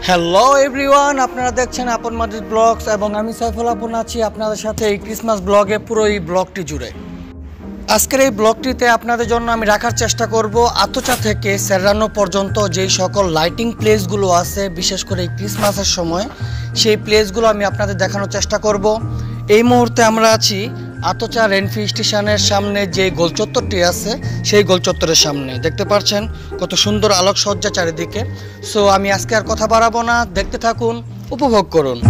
Hello everyone, আপনারা দেখছেন আপন মাজিদ ব্লগস এবং আমি সাইফুল আপন আছি আপনাদের সাথে এই ক্রিসমাস ব্লগে পুরো এই ব্লগটি জুড়ে। আজকের এই ব্লগটিতে আপনাদের জন্য আমি রাখার চেষ্টা করব আতচা থেকে সেরানো পর্যন্ত যেই সকল লাইটিং প্লেসগুলো আছে, বিশেষ করে এই ক্রিসমাসের সময় সেই প্লেসগুলো আমি আপনাদের দেখানোর চেষ্টা করব। এই মুহূর্তে আমরা আছি আতচা রেনফি স্টেশনের সামনে যে গোলচত্বরটি আছে সেই গোলচত্বরের সামনে। দেখতে পাচ্ছেন কত সুন্দর আলোকসজ্জা চারিদিকে। সো আমি আজকে আর কথা বাড়াবো না, দেখতে থাকুন, উপভোগ করুন।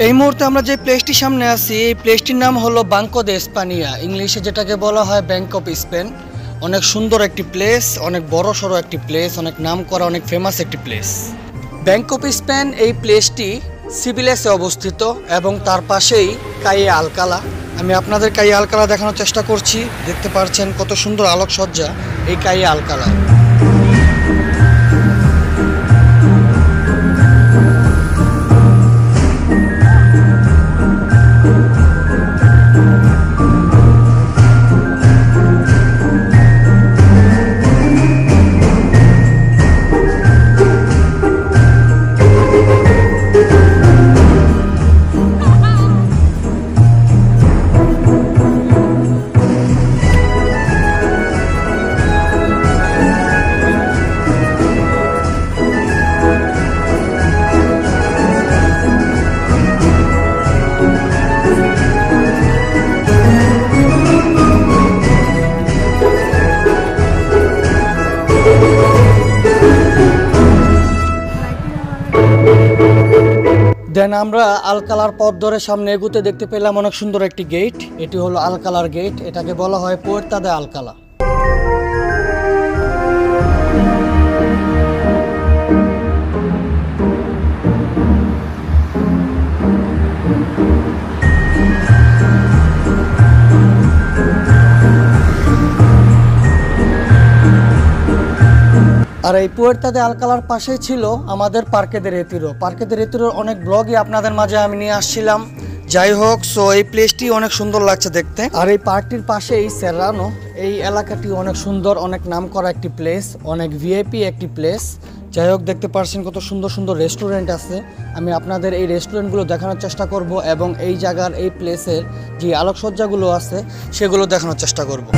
এই মুহূর্তে আমরা যে প্লেসটির সামনে আছি এই প্লেসটির নাম হলো বাঙ্কো দে স্পানিয়া, ইংলিশে যেটাকে বলা হয় ব্যাংক অফ স্পেন। অনেক সুন্দর একটি প্লেস, অনেক বড় সড়ো একটি প্লেস, অনেক নাম করা, অনেক ফেমাস একটি প্লেস। ব্যাংক অফ স্পেন এই প্লেসটি সিভিলেসে অবস্থিত এবং তার পাশেই কাইয়ে আলকালা। আমি আপনাদের কাইয়ে আলকালা দেখানোর চেষ্টা করছি। দেখতে পাচ্ছেন কত সুন্দর আলোকসজ্জা এই কাইয়ে আলকালা। দেন আমরা আলকালার পথ ধরে সামনে এগুতে দেখতে পেলাম অনেক সুন্দর একটি গেট। এটি হলো আলকালার গেট, এটাকে বলা হয় পুয়ের্তা দে আলকালা। আর এই পুয়ের্তা দে আলকালার পাশেই ছিল আমাদের পার্কে দে রেতিরো। পার্কে দে রেতিরোর অনেক ব্লগই আপনাদের মাঝে আমি নিয়ে আসছিলাম। যাই হোক, সো এই প্লেসটি অনেক সুন্দর লাগছে দেখতে। আর এই পার্কটির পাশে এই সেরানো, এই এলাকাটি অনেক সুন্দর, অনেক নাম করা একটি প্লেস, অনেক ভিআইপি একটি প্লেস। যাই হোক, দেখতে পাচ্ছেন কত সুন্দর সুন্দর রেস্টুরেন্ট আছে। আমি আপনাদের এই রেস্টুরেন্টগুলো দেখানোর চেষ্টা করব এবং এই জায়গার এই প্লেসের যে আলোকসজ্জাগুলো আছে সেগুলো দেখানোর চেষ্টা করব।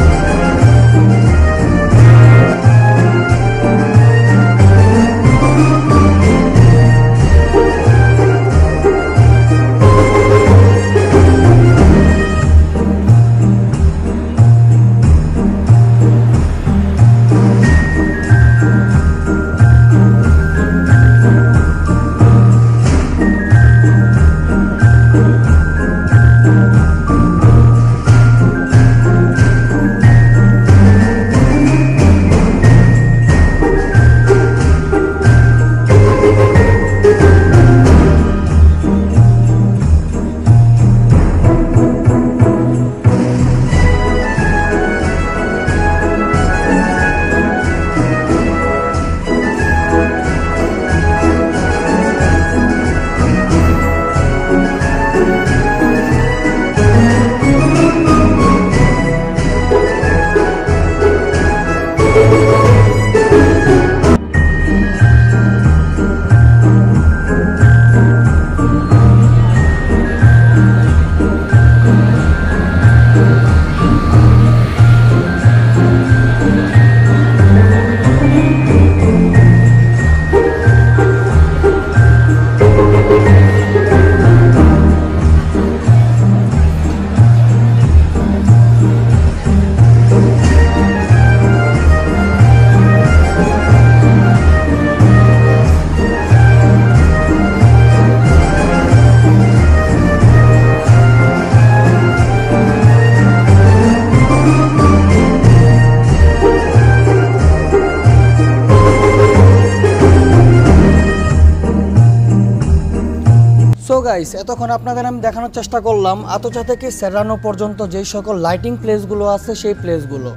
গাইস, এতক্ষণ আপনাদের আমি দেখানোর চেষ্টা করলাম আতচা থেকে সেরানো পর্যন্ত যেই সকল লাইটিং প্লেসগুলো আছে সেই প্লেসগুলো।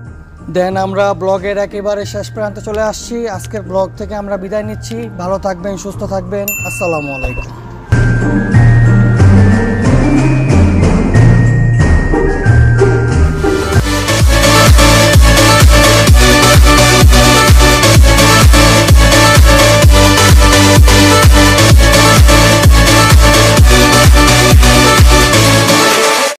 দেন আমরা ব্লগের একেবারে শেষ প্রান্তে চলে আসছি। আজকের ব্লগ থেকে আমরা বিদায় নিচ্ছি। ভালো থাকবেন, সুস্থ থাকবেন। আসসালামু আলাইকুম।